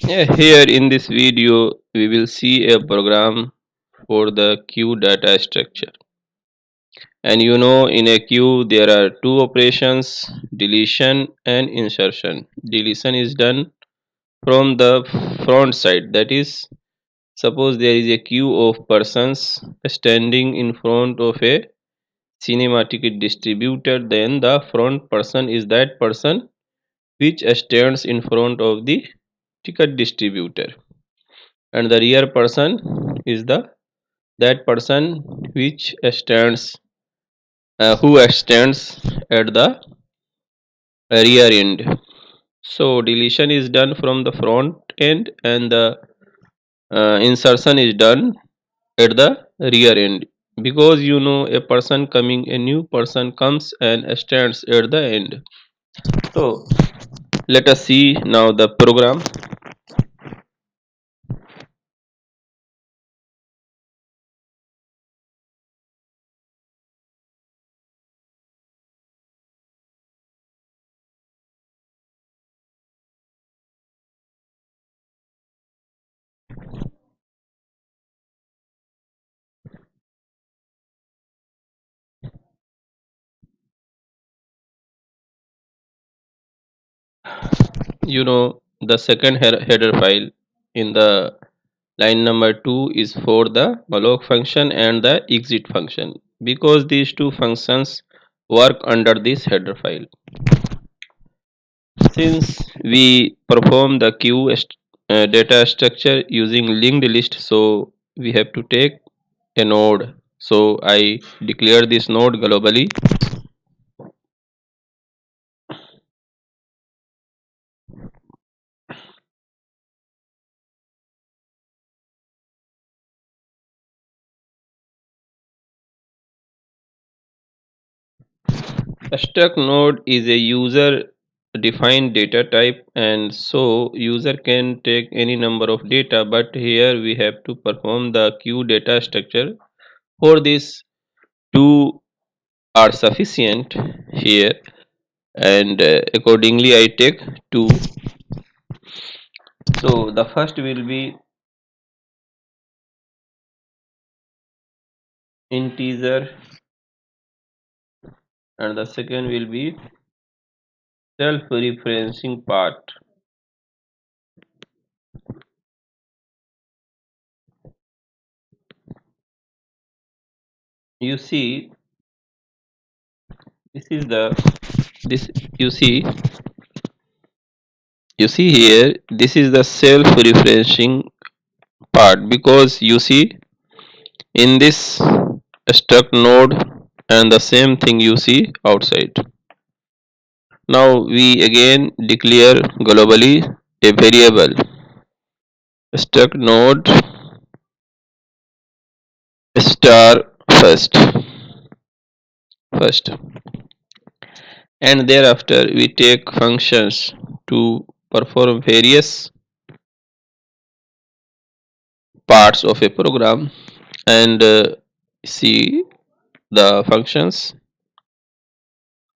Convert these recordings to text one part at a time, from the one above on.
Here in this video, we will see a program for the queue data structure. And in a queue, there are two operations, deletion and insertion. Deletion is done from the front side, that is, suppose there is a queue of persons standing in front of a cinematic distributor, then the front person is that person which stands in front of the ticket distributor, and the rear person is the that person which stands who stands at the rear end. So deletion is done from the front end, and the insertion is done at the rear end, because a new person comes and stands at the end. So let us see now the program. The second header file in the line number 2 is for the malloc function and the exit function, because these two functions work under this header file. Since we perform the data structure using linked list, so we have to take a node. So I declare this node globally. A struct node is a user defined data type, and so user can take any number of data, but here we have to perform the queue data structure. For this, two are sufficient here, and accordingly I take two. So the first will be integer, and the second will be self-referencing part. You see, this is the this you see you see here, this is the self-referencing part, because you see in this struct node, and the same thing you see outside. Now we again declare globally a variable struct node star first, and thereafter we take functions to perform various parts of a program, and see the functions.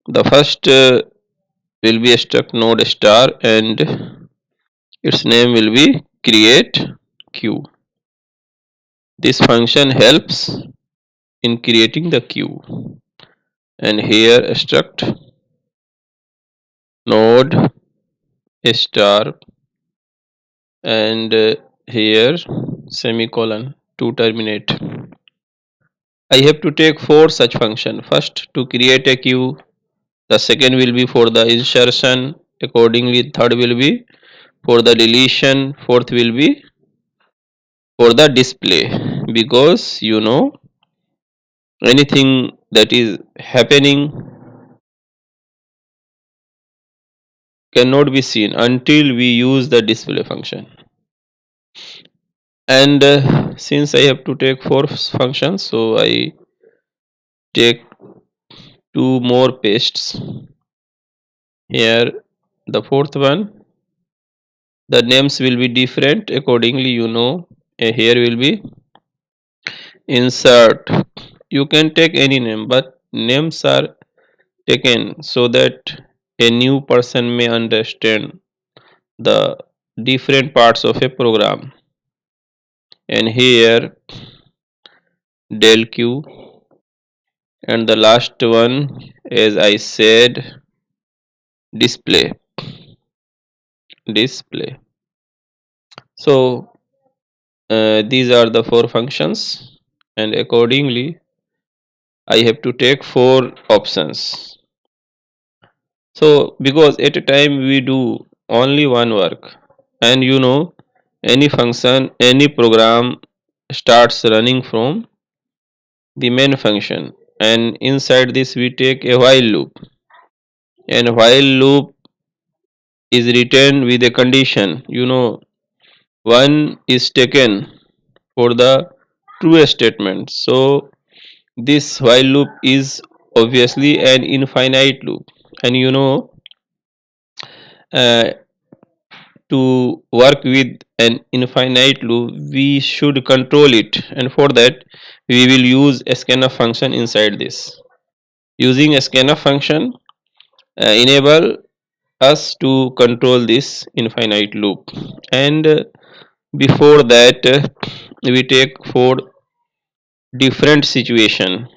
The first will be a struct node star, and its name will be create queue. This function helps in creating the queue, and here struct node star, and here semicolon to terminate. I have to take four such function. First, to create a queue. The second will be for the insertion. Accordingly, third will be for the deletion. Fourth will be for the display, because anything that is happening cannot be seen until we use the display function. And since I have to take four functions, so I take two more pastes here. The fourth one, the names will be different. Accordingly, here will be insert. You can take any name, but names are taken so that a new person may understand the different parts of a program. And here del q, and the last one, as I said, display. So these are the four functions, and accordingly I have to take four options. So because at a time we do only one work, and any function, any program starts running from the main function, and inside this we take a while loop, and while loop is written with a condition. One is taken for the true statement. So this while loop is obviously an infinite loop, and uh, to work with an infinite loop we should control it, and for that we will use a scanf function inside this. Using a scanf function enable us to control this infinite loop, and before that we take for different situation,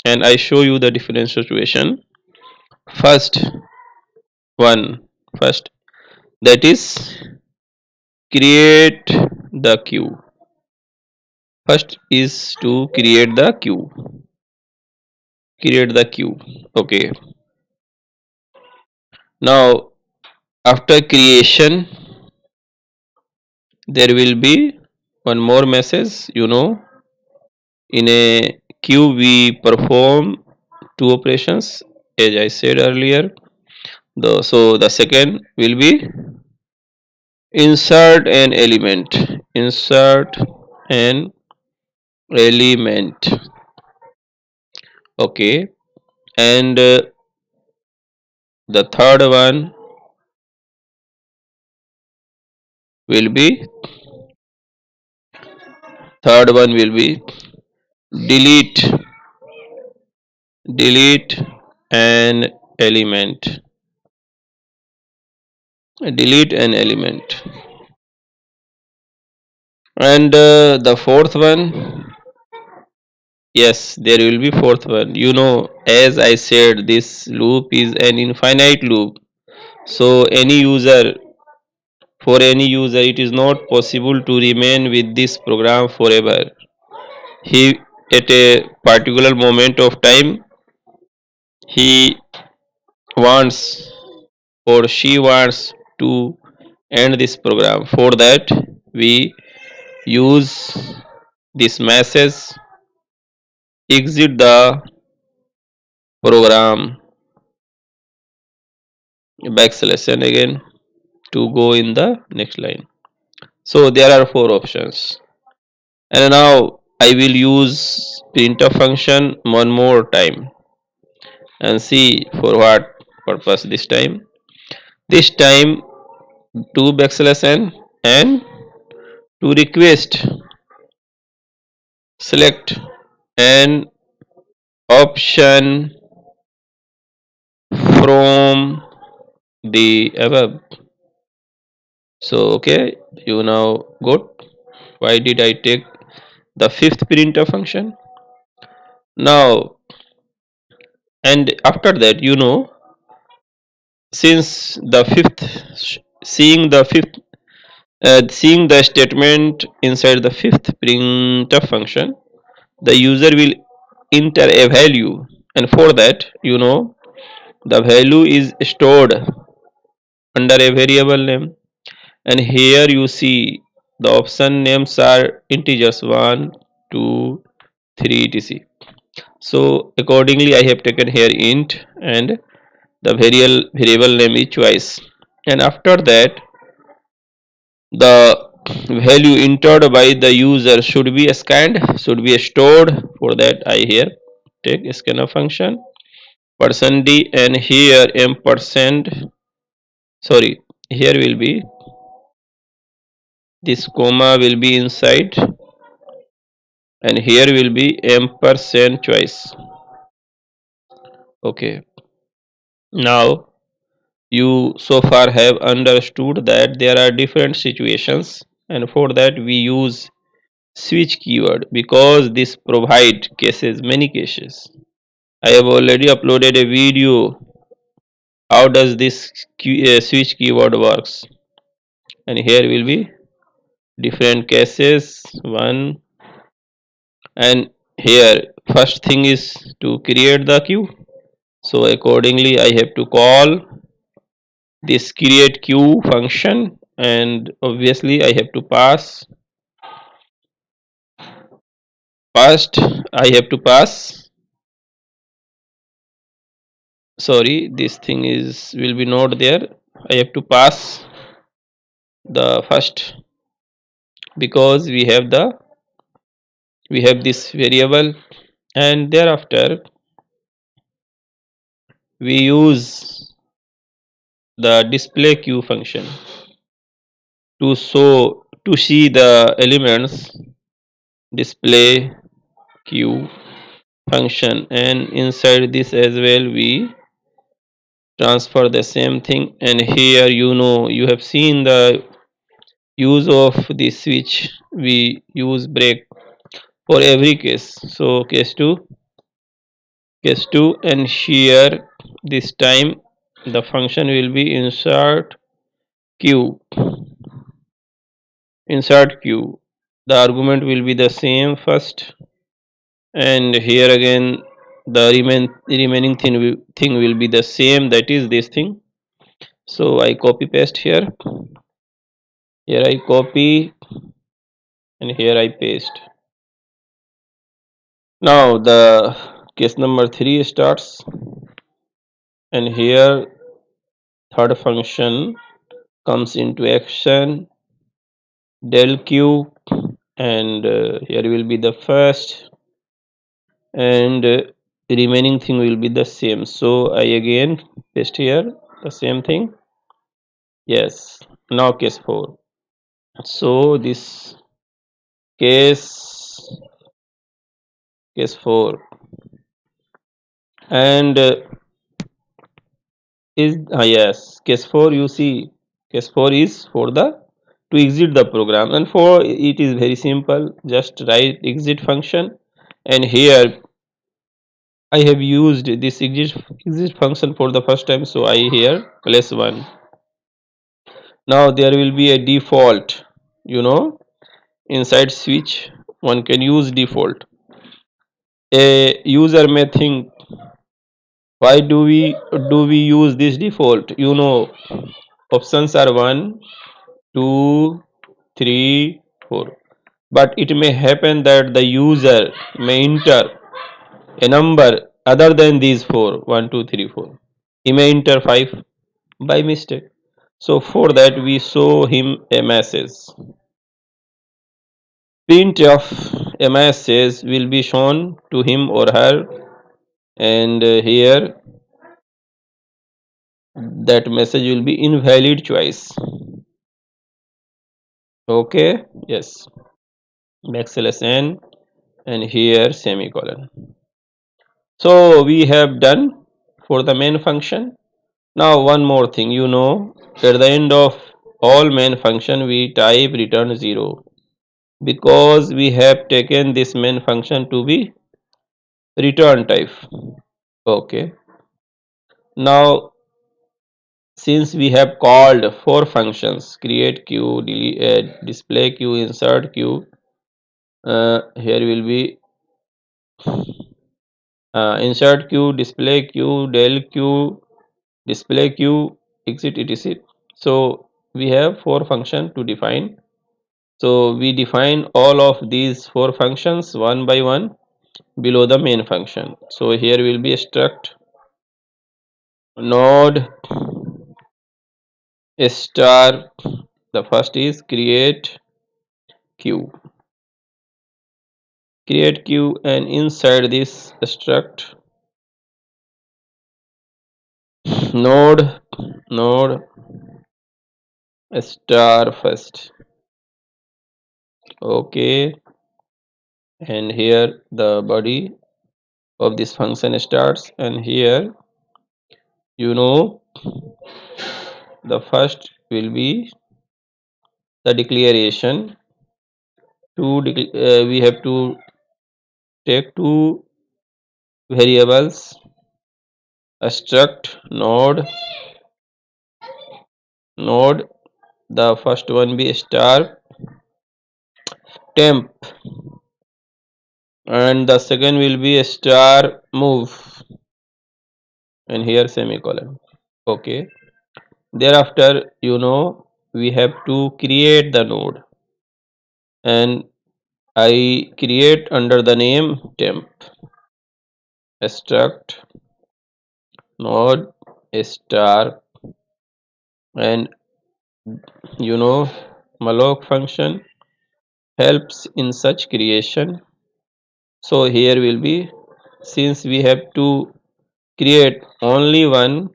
and I show you the different situation. First one, first, that is create the queue. First is to create the queue. Okay, now after creation there will be one more message. In a queue we perform two operations, as I said earlier. So the second will be insert an element. Insert an element. Okay, and the will be third one will be delete delete an element. Delete an element. And the fourth one, yes, there will be fourth one. As I said, this loop is an infinite loop. So for any user, it is not possible to remain with this program forever. He, at a particular moment of time, he wants or she wants to end this program. For that, we use this message, exit the program, backslash n again, to go in the next line. So there are four options, and now I will use printf function one more time and see for what purpose this time. This time to backslash n, and to request select an option from the above. So okay, you now got why did I take the fifth printf function. Now, and after that, since the fifth, seeing the statement inside the fifth printf function, the user will enter a value, and for that, the value is stored under a variable name, and here you see the option names are integers 1, 2, 3, etc. So accordingly I have taken here int, and the variable name is choice, and after that the value entered by the user should be scanned, should be stored. For that I here take scanf function %d, and here ampersand, sorry, here will be this comma will be inside, and here will be ampersand choice. Okay, now you so far have understood that there are different situations, and for that we use switch keyword because this provide cases many cases. I have already uploaded a video how does this switch keyword works, and here will be different cases one. And here first thing is to create the queue, so accordingly I have to call this create queue function, and obviously I have to pass. First I have to pass, sorry, this thing is will be not there. I have to pass the first, because we have this variable, and thereafter we use the display queue function to see the elements. Display queue function, and inside this as well we transfer the same thing. And here you have seen the use of the switch, we use break for every case. So case 2, and here this time the function will be queue insert queue. The argument will be the same first, and here again the remaining thing will be the same, that is this thing. So I copy paste here, here I copy, and here I paste. Now the case number 3 starts, and here third function comes into action, del q, and here will be the first, and remaining thing will be the same. So I again paste here the same thing. Yes, now case 4. So this case case 4, and is yes, case 4, you see case 4 is for the to exit the program, and for it is very simple, just write exit function, and here I have used this exit function for the first time, so I here place 1. Now there will be a default, you know, inside switch one can use default. A user may think, why do we use this default? Options are 1, 2, 3, 4. But it may happen that the user may enter a number other than these four, 1, 2, 3, 4. He may enter 5 by mistake. So for that we show him a message. Print of a message will be shown to him or her, and here that message will be invalid choice. Okay, yes, backslash n, and here semicolon. So we have done for the main function. Now one more thing, at the end of all main function we type return 0, because we have taken this main function to be return type. Okay, now since we have called four functions, create queue, display queue, insert queue, here will be insert queue, display queue, del queue, display queue, exit etc. So we have four functions to define. So we define all of these four functions one by one below the main function. So here will be a struct node star. The first is create queue, and inside this struct node star first. Okay, and here the body of this function starts, and here you know the first will be the declaration. We have to take two variables, a struct node. The first one be star temp, and the second will be a star move, and here semicolon. Okay. Thereafter, we have to create the node, and I create under the name temp struct node star, and you know malloc function helps in such creation. So here will be, since we have to create only one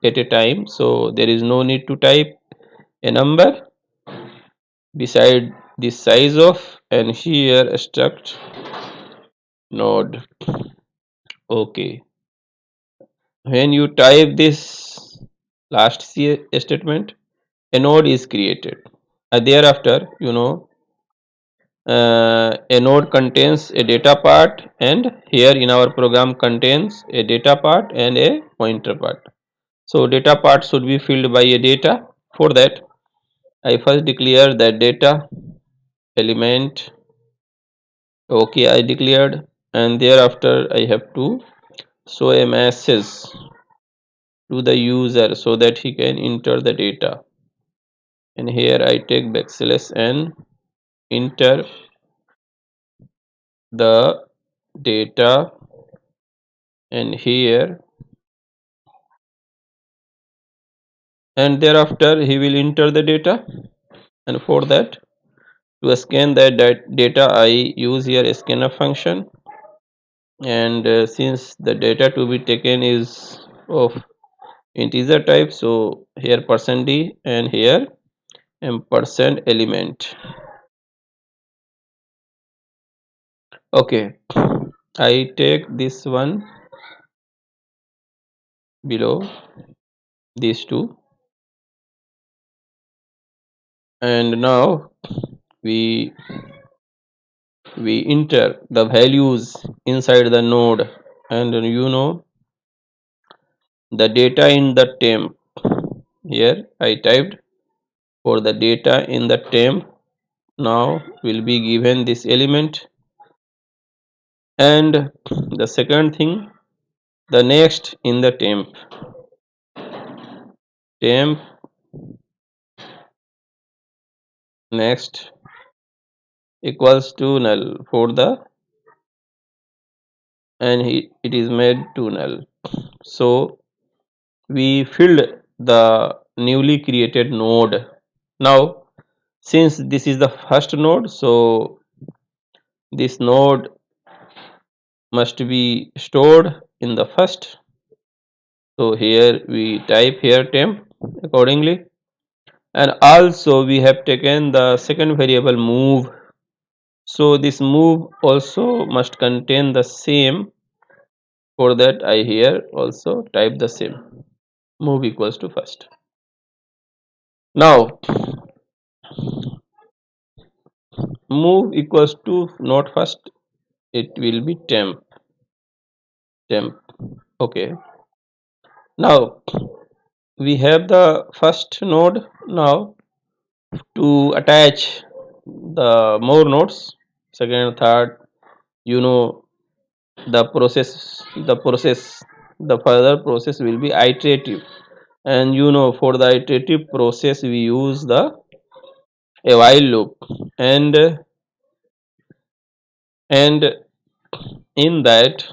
at a time, so there is no need to type a number beside the size of, and here struct node. Okay, when you type this last statement, a node is created. Thereafter, a node contains a data part, and here in our program contains a data part and a pointer part. So data part should be filled by a data. For that, I first declare that data element. Okay, I declared, and thereafter I have to show a message to the user so that he can enter the data. And here I take backslash and enter the data, and here, and thereafter he will enter the data. And for that, to scan that data, I use here a scanf function, and since the data to be taken is of integer type, so here %d and here ampersand element. Okay, I take this one below these two, and now we enter the values inside the node, and the data in the temp. Here I typed for the data in the temp, now will be given this element. And the second thing, the next in the temp next equals to null for the, and it is made to null. So we filled the newly created node. Now since this is the first node, so this node must be stored in the first. So here we type here temp accordingly, and also we have taken the second variable move, so this move also must contain the same. For that, I here also type the same, move equals to first. Now move equals to not first, it will be temp. Okay, now we have the first node. Now to attach the more nodes, second, third, you know the further process will be iterative, and for the iterative process we use the a while loop, and and in that,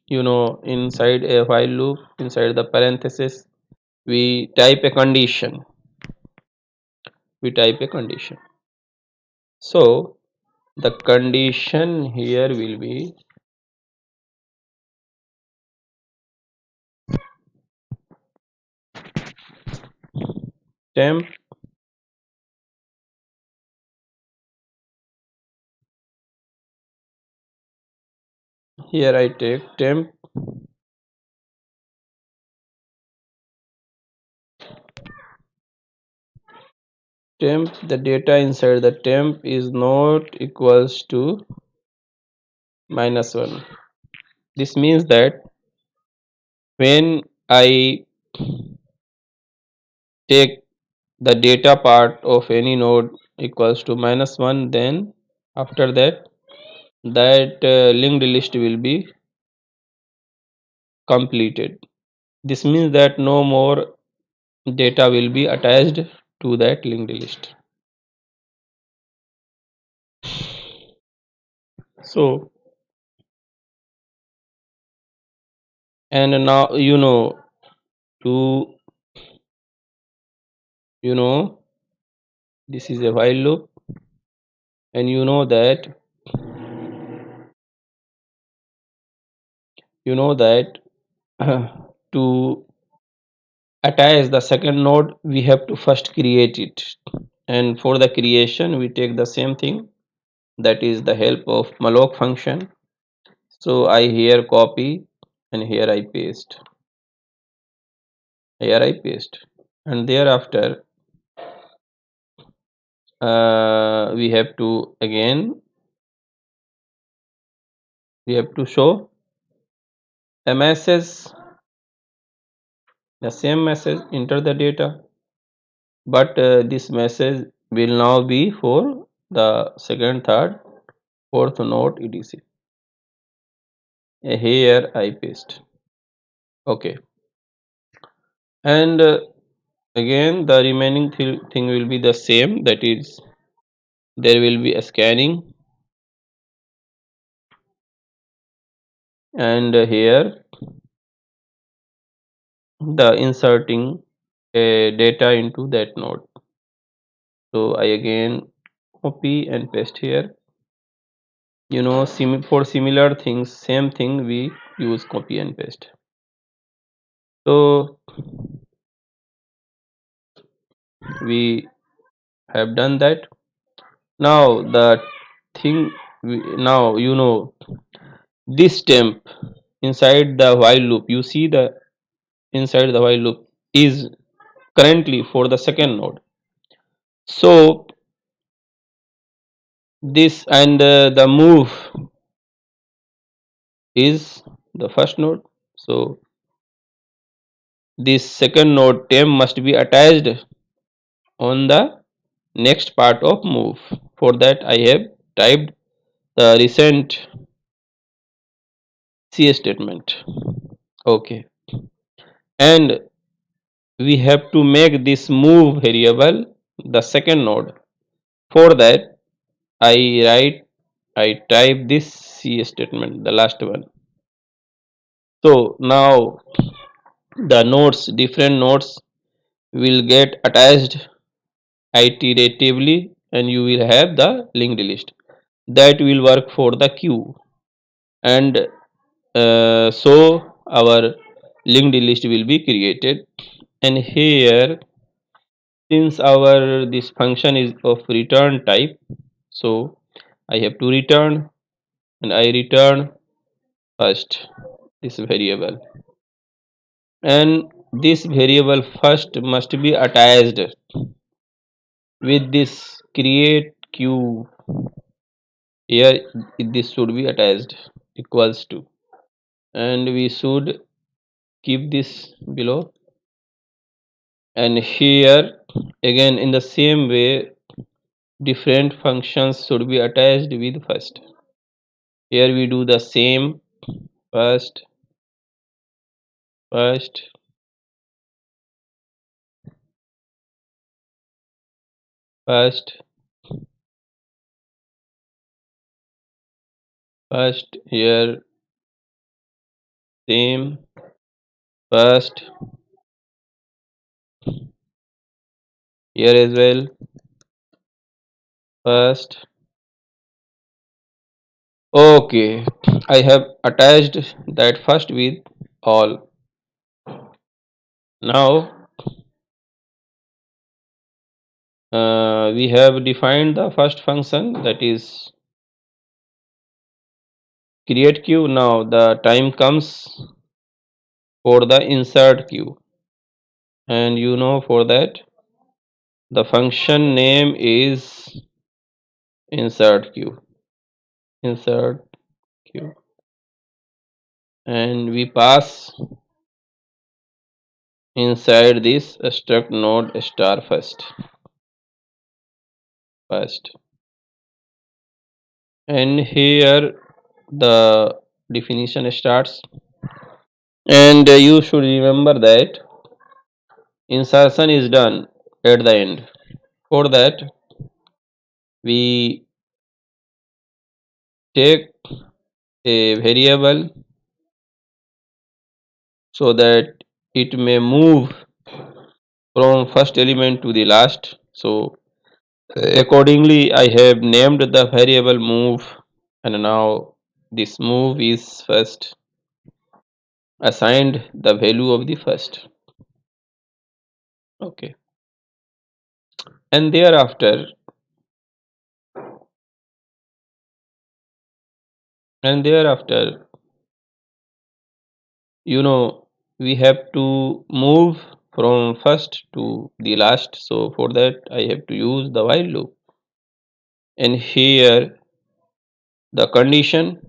inside a while loop, inside the parenthesis, we type a condition. So the condition here will be temp here I take temp temp, the data inside the temp is not equals to -1. This means that when I take the data part of any node equals to -1, then after that linked list will be completed. This means that no more data will be attached to that linked list. So, and now to you know this is a while loop, and you know that to attach the second node we have to first create it, and for the creation we take the same thing, that is the help of malloc function. So I here copy and here I paste, and thereafter we have to again we have to show a message, the same message, enter the data, but this message will now be for the second, third, fourth node etc. Here I paste. Okay, and again the remaining thing will be the same, that is there will be a scanning, and here the inserting data into that node. So I again copy and paste here. For similar things, same thing we use copy and paste. So we have done that. Now the thing now this temp inside the while loop, you see the inside the while loop is currently for the second node. So this and the move is the first node. So this second node temp must be attached on the next part of move. For that I have typed the recent C statement. Okay, and we have to make this move variable the second node. For that I type this C statement, the last one. So now the nodes, different nodes will get attached iteratively, and you will have the linked list that will work for the queue, and so our linked list will be created. And here, since our this function is of return type, so I have to return, and I return first this variable, and this variable first must be attached with this create queue. Here this should be attached equals to, and we should keep this below, and here again in the same way different functions should be attached with first. Here we do the same, first, first, first, first, here same, first, here as well, first. Okay, I have attached that first with all. Now we have defined the first function, that is create queue. Now the time comes for the insert queue, and for that The function name is insert q. Insert q. And we pass inside this struct node star first. And here the definition starts. And you should remember that insertion is done at the end. For that, we take a variable so that it may move from first element to the last. So accordingly, I have named the variable move, and now this move is first assigned the value of the first. Okay, and thereafter, you know, we have to move from first to the last. So for that, I have to use the while loop. And here the condition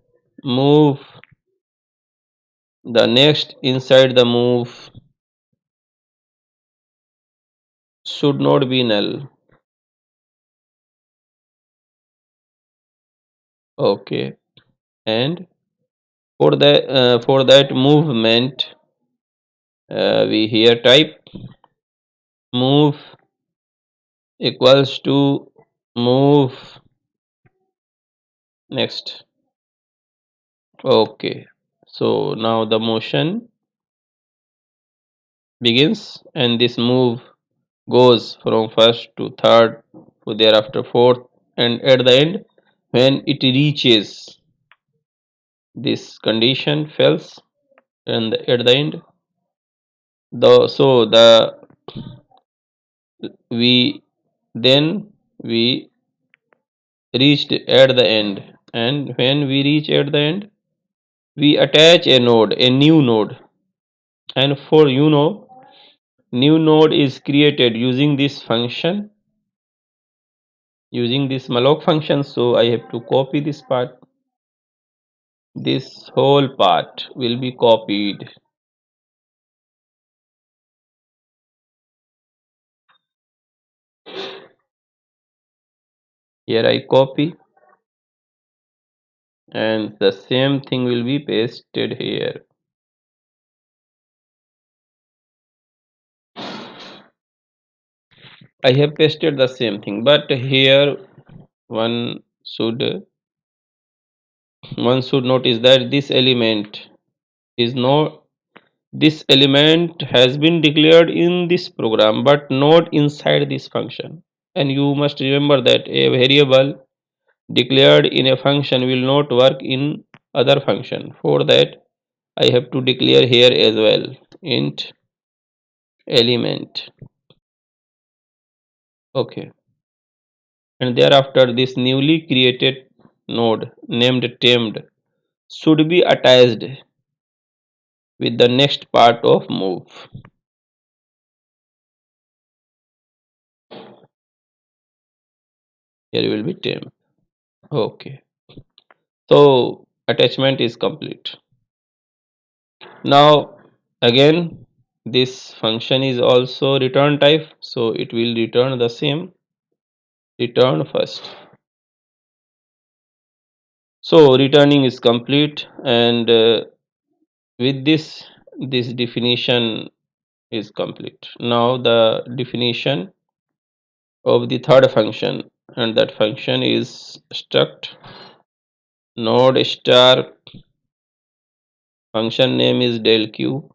move the next inside the move should not be null. Okay, and for that movement, we here type move equals to move next. Okay, so now the motion begins, and this move goes from first to third to thereafter fourth, and at the end, when it reaches this condition fails, and at the end, the we then we reached at the end, and when we reach at the end, we attach a new node, and for new node is created using this function, using this malloc function. So I have to copy this part. This whole part will be copied. Here I copy, and the same thing will be pasted here. I have pasted the same thing, but here one should one should notice that this element has been declared in this program but not inside this function. And you must remember that a variable declared in a function will not work in other function. For that, I have to declare here as well int element. Okay, and thereafter this newly created node named temd should be attached with the next part of move. Here will be temp. Okay, so attachment is complete. Now again, this function is also return type, so it will return the same return first. So returning is complete, and with this definition is complete. Now the definition of the third function, and that function is struct node star, function name is del q.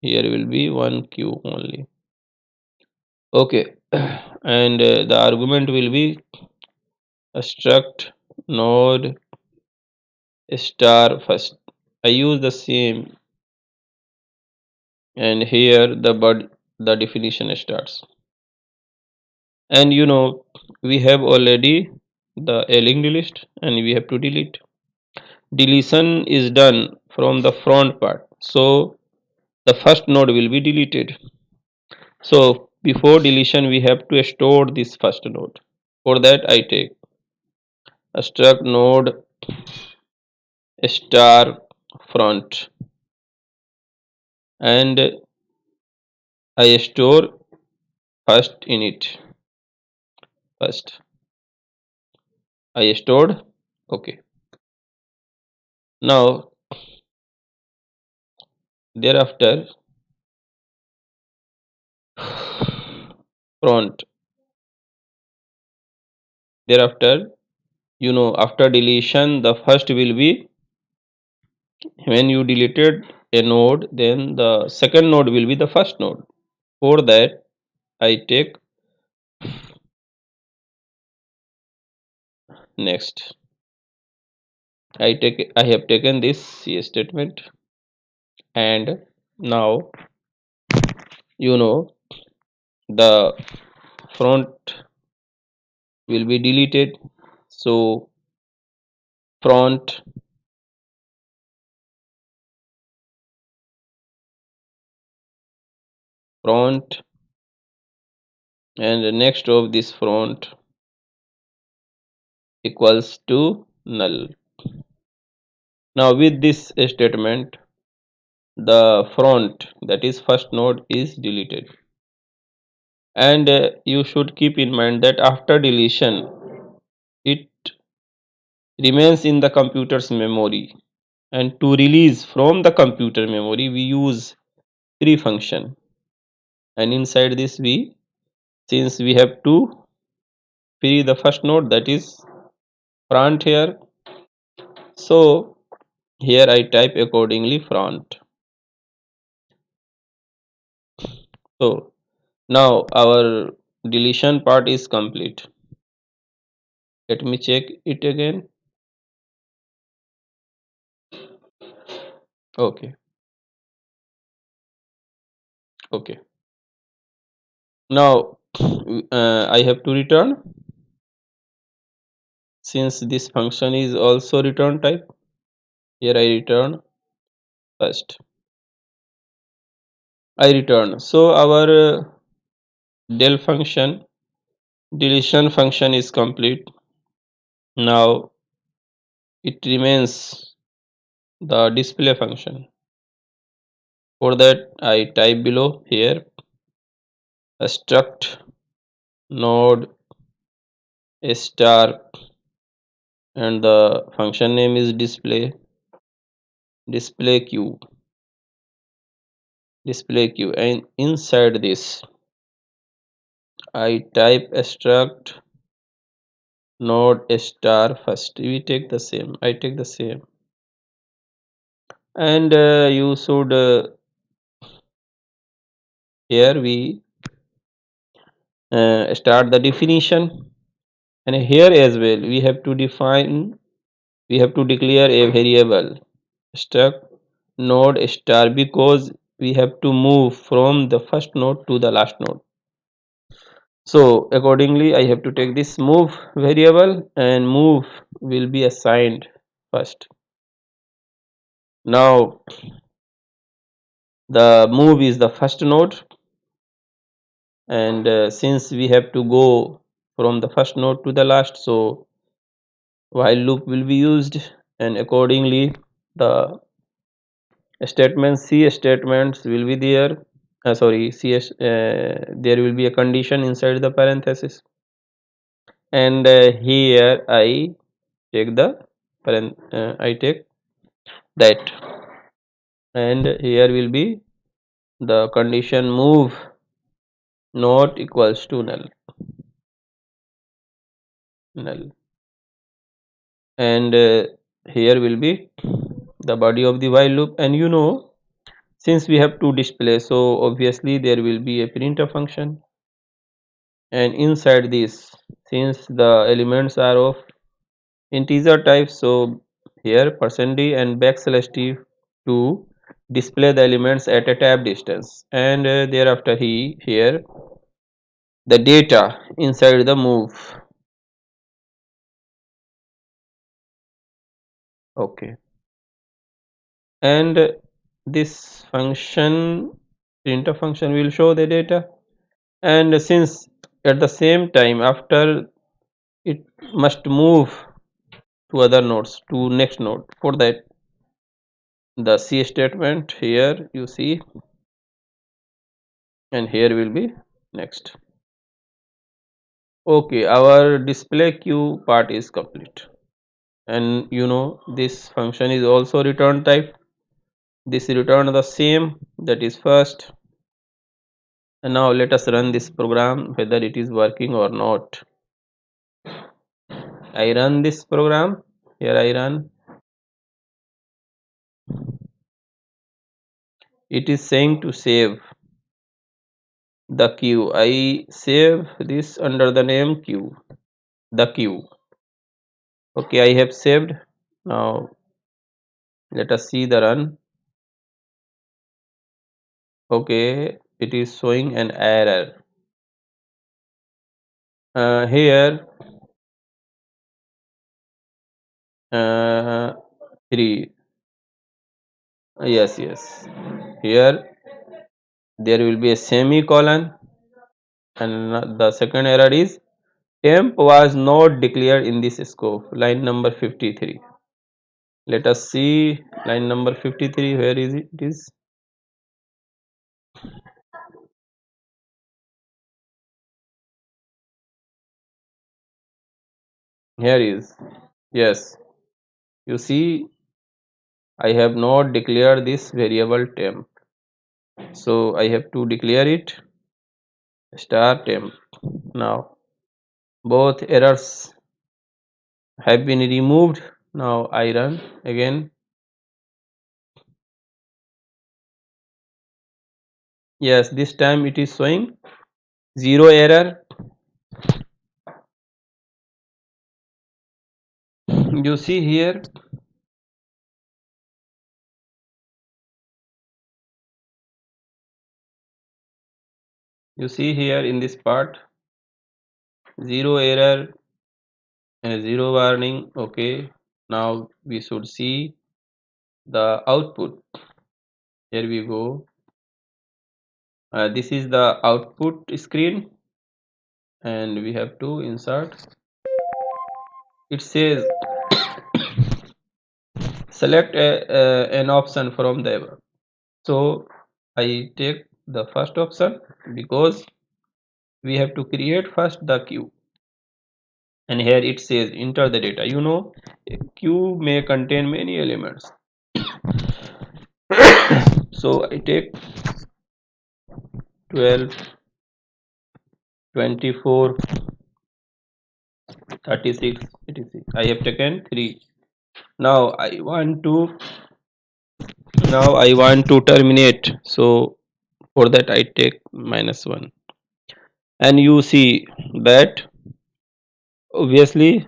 Here will be one q only. Okay, and the argument will be struct node star first. I use the same, and here the definition starts. And we have already the a linked list, and we have to delete. Deletion is done from the front part. So the first node will be deleted. So before deletion we have to store this first node. For that I take a struct node star front, and I store first in it. First I stored. Okay. Now thereafter front. Thereafter, after deletion the first will be, when you deleted a node, then the second node will be the first node. For that I take next. I have taken this C statement, and now you know the front will be deleted. So front front and the next of this front equals to null. Now with this statement the front, that is first node, is deleted. And you should keep in mind that after deletion it remains in the computer's memory, and to release from the computer memory we use free function, and inside this we, since we have to free the first node, that is front here, so here I type accordingly front. So now our deletion part is complete. Let me check it again. Okay. Okay. Now I have to return, since this function is also return type. Here I return first. I return. So our del function, deletion function is complete. Now it remains the display function. For that I type below here a struct node star, and the function name is display queue, and inside this I type a struct node star first. I take the same, and you should here we start the definition, and here as well we have to declare a variable struct node star, because we have to move from the first node to the last node. So accordingly I have to take this move variable, and move will be assigned first. Now the move is the first node, and since we have to go from the first node to the last, so while loop will be used, and accordingly the statements, C statements will be there. Sorry, there will be a condition inside the parenthesis, and here I take I take that, and here will be the condition move not equals to null, and here will be the body of the while loop. And since we have to display, so obviously there will be a printf function, and inside this, since the elements are of integer type, so here %d and \t to display the elements at a tab distance, and thereafter here the data inside the move. Okay. And this function, printf function, will show the data. And since at the same time after it must move to other nodes, to next node, for that the C statement here you see, and here will be next. Okay, our display queue part is complete. And this function is also return type. This return the same, that is first. And now let us run this program whether it is working or not. I run this program. Here I run. It is saying to save the queue. I save this under the name queue, the queue. Okay, I have saved. Now let us see the run. Okay, it is showing an error. Here 3. Yes. Here there will be a semicolon, and the second error is temp was not declared in this scope. Line number 53. Let us see line number 53. Where is it? It is here is. Yes, you see I have not declared this variable temp, so I have to declare it star temp. Now both errors have been removed. Now I run again. Yes, this time it is showing zero error. You see here, in this part, zero error and zero warning. Okay, now we should see the output. Here we go. This is the output screen, and we have to insert. It says select an option from the above. So I take the first option because we have to create first the queue. And here it says enter the data. A queue may contain many elements. So I take 12, 24, 36, 86. I have taken 3. Now I want to terminate. So for that I take -1. And you see that obviously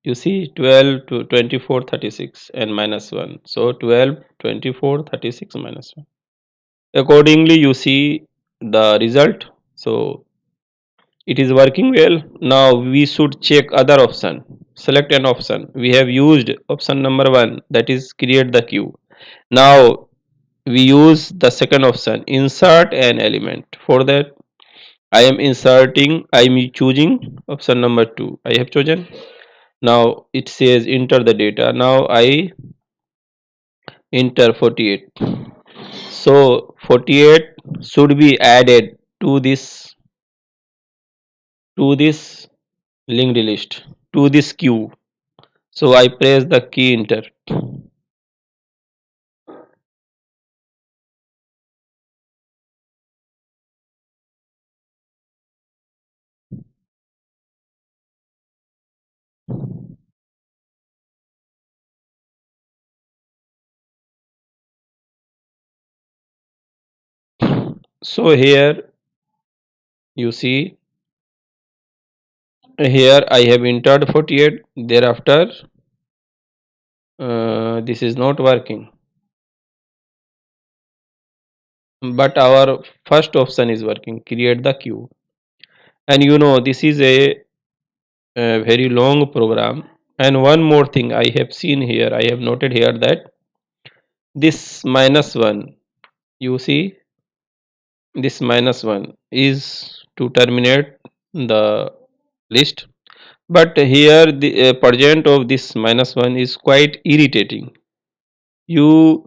you see 12 to 24, 36 and -1. So 12, 24, 36 -1. Accordingly you see the result. So it is working well. Now we should check other option. Select an option. We have used option number 1, that is create the queue. Now we use the second option, insert an element. For that I am choosing option number 2. I have chosen. Now it says enter the data. Now I enter 48. So 48 should be added to this linked list, to this queue. So I press the key enter. So here you see, here I have entered 48. Thereafter this is not working, but our first option is working, create the queue. And this is a very long program. And one more thing I have seen here, I have noted here that This minus 1, you see, this minus 1 is to terminate the list. But here the present of this minus 1 is quite irritating. You,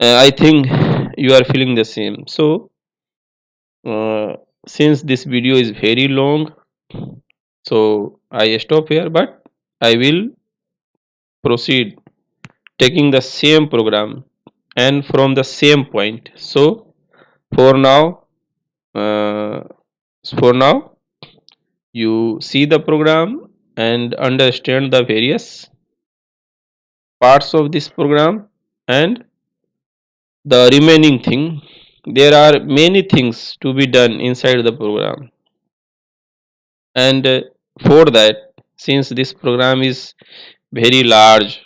I think you are feeling the same. So, uh, since this video is very long, so I stop here, but I will proceed taking the same program and from the same point. So, for now, uh, for now, you see the program and understand the various parts of this program and the remaining thing. There are many things to be done inside the program, and for that, since this program is very large,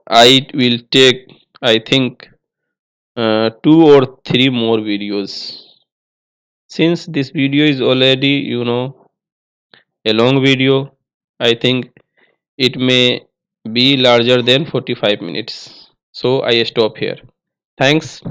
I will take, I think, two or three more videos. Since this video is already, a long video, I think it may be larger than 45 minutes. So I stop here. Thanks.